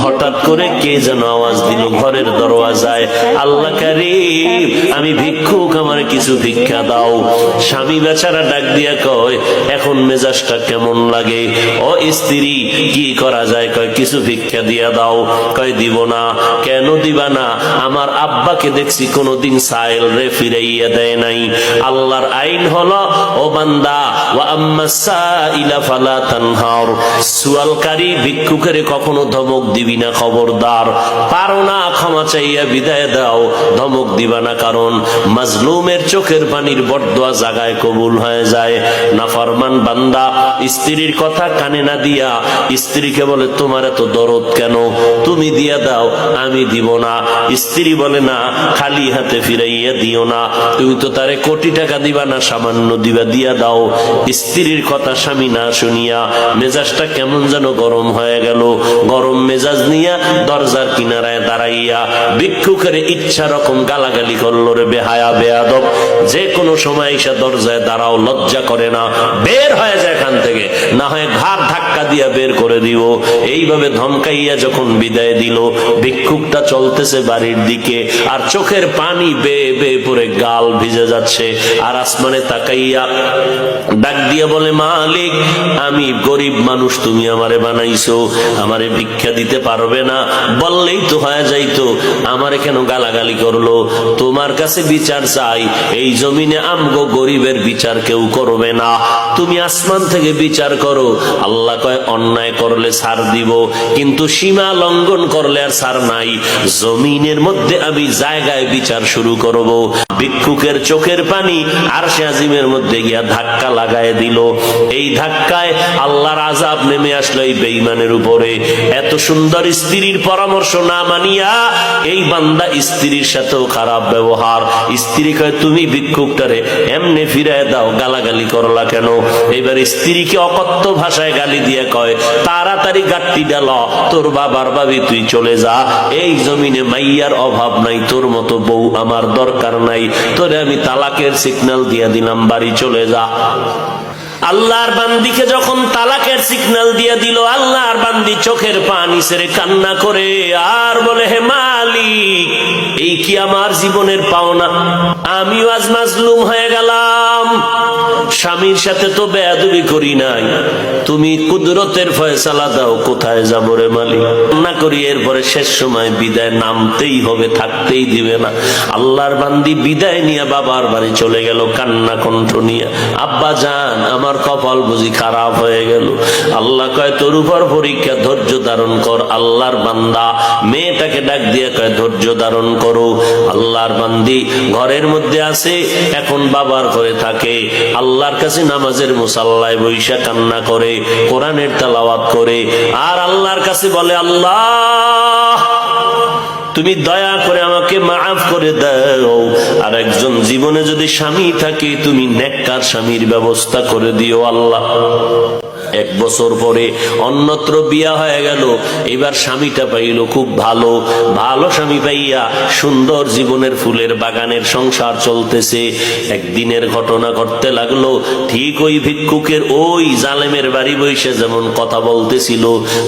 হঠাৎ করে কে যেন আওয়াজ দিল ঘরের দরওয়াজায়, আল্লাহ কারীম আমি ভিক্ষুক, আমার কিছু ভিক্ষা দাও। স্বামী বেচারা ডাক দিয়া কয়, এখন মেজাজটা কেমন লাগে? ও স্ত্রী, কি করা যায়? কয় কিছু ভিক্ষা দিয়া দাও। কয় দিব না। কেন দিবা না? আমার আব্বাকে দেখছি কোনদিন সাইল রে ফিরাইয়া দেয় নাই। আল্লাহর আইন হলো, ও বান্দা, ওয়া আম্মাস সাইলা ফালা তানহার, সুয়ালকারী ভিক্ষুকের কখনো ধমক দিবি না, খবরদার। পারো না ক্ষমা চাইয়া বিদায় দাও, ধমক দিবা না, কারণ মাজলুমের চোখের পানির বরদোয়া জাগায় কবুল হয়ে যায়। নাফরমান বান্দা স্ত্রীর কথা কানে না দিয়া স্ত্রীকে বলে, তোমার এত দরদ কেন? তুমি দিয়া দাও। আমি দিব না। স্ত্রী বলে, না, খালি হাতে ফিরাইয়া দিও না, তুমি তো তারে কোটি টাকা দিবা না, সামান্য দিবা, দিয়া দাও। স্ত্রীর কথা স্বামী না শুনিয়া মেজাজটা কেমন যেন গরম হয়ে গেল। গরম মেজাজ নিয়া দরজার কিনারায় দাঁড়াইয়া ভিক্ষুকের ইচ্ছা রকম গালাগালি করলো, রে বেহায়া বেয়াদব, যে কোনো সময় এসে দরজায় দাঁড়াও, লজ্জা করে না? বের হয়ে যায় এখান থেকে, না হয় ঘাড় ধাক্কা দিয়া বের করে দিব। এইভাবে ধমকাইয়া যখন বিদায় দিল, ভিক্ষুকটা চলতেছে বাড়ির দিকে, আর চোখের পানি বেয়ে বেয়ে পড়ে গাল ভিজে যাচ্ছে। আর আসমানে তাকাইয়া ডাক দিয়ে বলে, মালিক, আমি গরিব মানুষ, তুমি আমারে বানাইছো, আমারে ভিক্ষা দিতে পারবে না? বললেই তো হয়ে যাইতো, আমারে কেন গালাগালি করলো? তোমার কাছে বিচার চাই, এই জমিনে আমগো গরিবের বিচার কেউ করবে না, তুমি আসমান থেকে বিচার করো। আল্লাহ কয়, অন্যায় করলে ছাড় দিব, কিন্তু সীমা লঙ্ঘন করলে আর ছাড় নাই। জমিনের মধ্যে আমি জায়গায় বিচার শুরু করব। ভিক্ষুকের চোখের পানি আরশে আজিমের মধ্যে গিয়া ধাক্কা লাগায় দিল। এই ধাক্কায় আল্লাহর আযাব নেমে আসলো এই বেঈমানের উপরে। এত সুন্দর স্ত্রীর পরামর্শ না মানিয়া এই বান্দা স্ত্রীর সাথেও খারাপ ব্যবহার। স্ত্রী কয়, তুমি ভিক্ষুকটারে এমনে ফিরায় দাও, গালাগালি করলা কেন? এবার স্ত্রীকে অকথ্য ভাষায় গালি দিয়ে কয়, তাড়াতাড়ি গাট্টি ডাল, তোর বাবার ভাবি তুই চলে যা, এই জমিনে মাইয়ার অভাব নাই, তোর মতো বউ আমার দরকার নাই, তোরে আমি তালাকের সিগন্যাল দিয়ে দিলাম, বাড়ি চলে যা। আল্লাহর বান্দিকে যখন তালাকের সিগন্যাল দিয়ে দিল, আল্লাহর বান্দি চোখের পানি ছেড়ে কান্না করে আর বলে, হে মালিক, এই কি আমার জীবনের পাওনা? আমিও আজ মাজলুম হয়ে গেলাম, স্বামীর সাথে তো বেয়াদবি করি নাই, তুমি কুদরতের ফয়সালা দাও, কোথায় যাবো রে মালিক? না করি, এরপরে শেষ সময় বিদায় নামতেই হবে, থাকতেই দিবে না। আল্লাহর বান্দি বিদায় নিয়ে বাবার বাড়ি চলে গেল কান্না কণ্ঠ নিয়ে। আব্বা জান, আমার কপাল বুঝি খারাপ হয়ে গেল। আল্লাহ কয়, তোর উপর পরীক্ষা, ধৈর্য ধারণ কর। আল্লাহর বান্দা মেয়েটাকে ডাক দিয়ে কয়, ধৈর্য ধারণ করো। আল্লাহর বান্দি ঘরের মধ্যে আছে, এখন বাবার ঘরে থাকে, আল্লাহর কাছে নামাজের মুসাল্লায় বৈশা কান্না করে, কোরআনের তেলাওয়াত করে, আর আল্লাহর কাছে বলে, আল্লাহ তুমি দয়া করে আমাকে মাফ করে দাও। আর একজন জীবনে যদি স্বামী থাকে, তুমি নেককার স্বামীর ব্যবস্থা করে দিও আল্লাহ। 1 বছর পরে অন্যত্র বিয়া হয়ে গেল। এবার স্বামীটা পাইল খুব ভালো, ভালো স্বামী পাইয়া সুন্দর জীবনের ফুলের বাগানের সংসার চলতেছে। একদিনের ঘটনা ঘটতে লাগলো, ঠিক ওই ভিক্ষুকের ওই জালেমের বাড়ি বসে যেমন কথা বলতেছিল,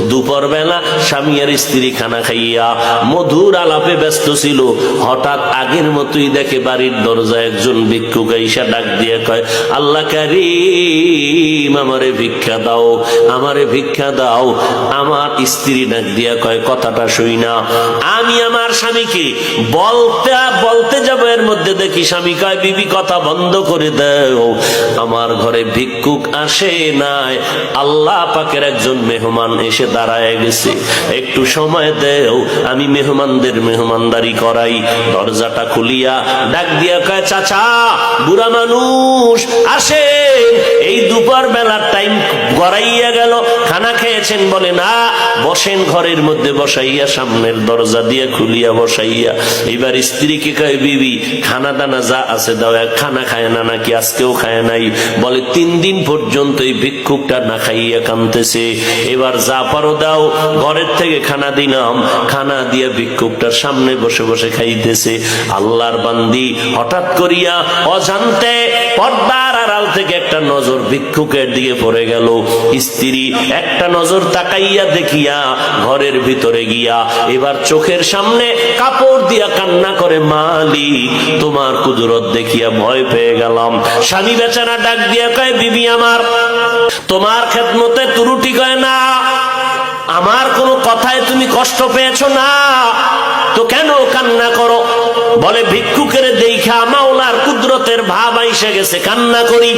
দুপুর বেলা স্বামী আর স্ত্রী খানা খাইয়া মধুর আলাপে ব্যস্ত ছিল। হঠাৎ আগের মতোই দেখে বাড়ির দরজায় একজন ভিক্ষুক আইসা ডাক দিয়ে কয়, আল্লাহ কারীম, আমারে ভিক্ষা দাও, আমারে ভিক্ষা দাও। আমার স্ত্রী ডাক দিয়া কয়, কথাটা শুই না। আমি আমার স্বামীকে বলতে যাবো, এর মধ্যে দেখি স্বামী কয়, বিবি কথা বন্ধ করে দাও, আমার ঘরে ভিক্ষুক আসে নাই, আল্লাহ পাকের একজন মেহমান এসে দাঁড়ায় গেছে, একটু সময় দেও, আমি মেহমানদের মেহমানদারি করাই। দরজাটা খুলিয়া ডাক দিয়া কয়, চাচা, বুড়া মানুষ আসে, এই দুপুর বেলার টাইম গড়াইয়া গেল, খানা খেয়েছেন? বলে না, বসেন ঘরের মধ্যে বসাইয়া, সামনের দরজা দিয়ে খুলিয়া বসাইয়া। এবার স্ত্রীকে কয়, বিবি খানা দানা যা আছে দাও, খানা খায় না নাকি? আজকেও খায় নাই। বলে 3 দিন পর্যন্ত এই ভিক্ষুকটা না খাইয়া কাঁদতেছে, এবার যা পারো দাও। ঘরের থেকে খানা দিলাম, খানা দিয়ে ভিক্ষুকটার সামনে বসে বসে খাইতেছে। আল্লাহর বান্দি হঠাৎ করিয়া অজান্তে পর্দার আড়াল থেকে একটা নজর ভিক্ষুকের দিকে পড়ে গেল। স্ত্রী একটা নজর তাকাইয়া দেখিয়া ঘরের ভিতরে গিয়া এবার চোখের সামনে কাপড় দিয়া কান্না করে, মালিক তোমার কুদরত দেখিয়া ভয় পেয়ে গেলাম। স্বামী বেচারা ডাক দিয়া কয়, বিবি আমার, তোমার খেদমতে ত্রুটি কয় না, আমার কোনো কথায় তুমি কষ্ট পেয়েছো না তো কেন কান্না করো? বলে, ভিক্ষুকের দেখা মাওলার কুদরতের ভাব আইসা গেছে, কান্না করি।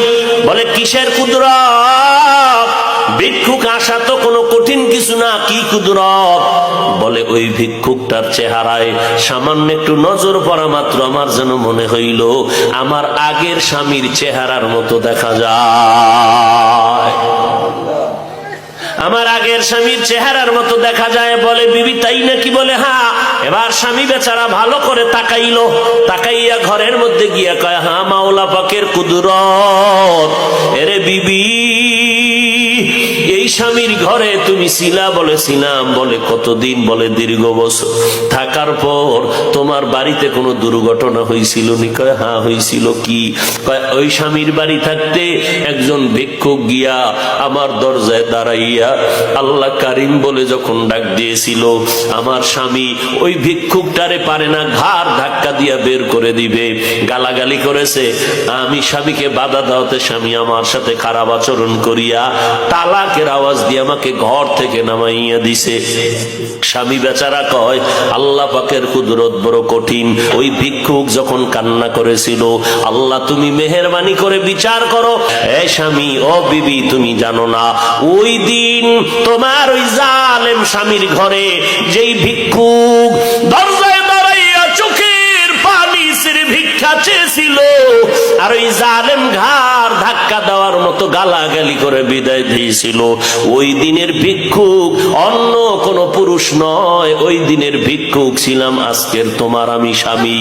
বলে, কিসের কুদরত? ভিক্ষুক আসা তো কোনো কঠিন কিছু না, কি কুদরত? বলে, ওই ভিক্ষুকটার চেহারায় সামান্য একটু নজর পড়া মাত্র আমার যেন মনে হইল আমার আগের স্বামীর চেহারার মতো দেখা যায়, আমার আগের স্বামীর চেহারার মতো দেখা যায়। বলে, বিবি তাই নাকি? বলে, হ্যাঁ। এবার স্বামী বেচারা ভালো করে তাকাইলো, তাকাইয়া ঘরের মধ্যে গিয়া কয়, হ্যাঁ মাওলা পাকের কুদরত। এরে বিবি, এই স্বামীর ঘরে তুমি ছিলা? বলে, ছিলাম। বলে, কতদিন? বলে, দীর্ঘ বছর। থাকার পর তোমার বাড়িতে কোনো দুর্ঘটনা হয়েছিল নি? কয়, হ্যাঁ হয়েছিল। কি? কয়, ওই স্বামীর বাড়ি থাকতে একজন ভিক্ষুক গিয়া আমার দরজায় দাঁড়াইয়া আল্লাহ কারিম বলে যখন ডাক দিয়েছিল, আমার স্বামী ওই ভিক্ষুকটারে পারে না ঘাড় ধাক্কা দিয়া বের করে দিবে, গালাগালি করেছে। আমি স্বামীকে বাধা দাওতে স্বামী আমার সাথে খারাপ আচরণ করিয়া তালাকের আওয়াজ দিয়ে আমাকে ঘর থেকে নামাইয়া দিছে। স্বামী বেচারা কয়, আল্লাহ পাকের কুদরত বড় কঠিন। ওই ভিক্ষুক যখন কান্না করেছিল, আল্লাহ তুমি মেহেরবানি করে বিচার করো। এ স্বামী, ও বিবি, তুমি জানো না ওই দিন তোমার ওই জালেম স্বামীর ঘরে যেই ভিক্ষুক দরজায় দাঁড়াইয়া চোখের পানি ছেড়ে ভিক্ষা চেয়েছিল, আর ওই জালেম ঘাড় ধাক্কা দেওয়ার মতো গালাগালি করে বিদায় দিয়েছিল, ওই দিনের ভিক্ষুক অন্য কোন পুরুষ নয়, ওই দিনের ভিক্ষুক ছিলাম আজকের তোমার আমি স্বামী।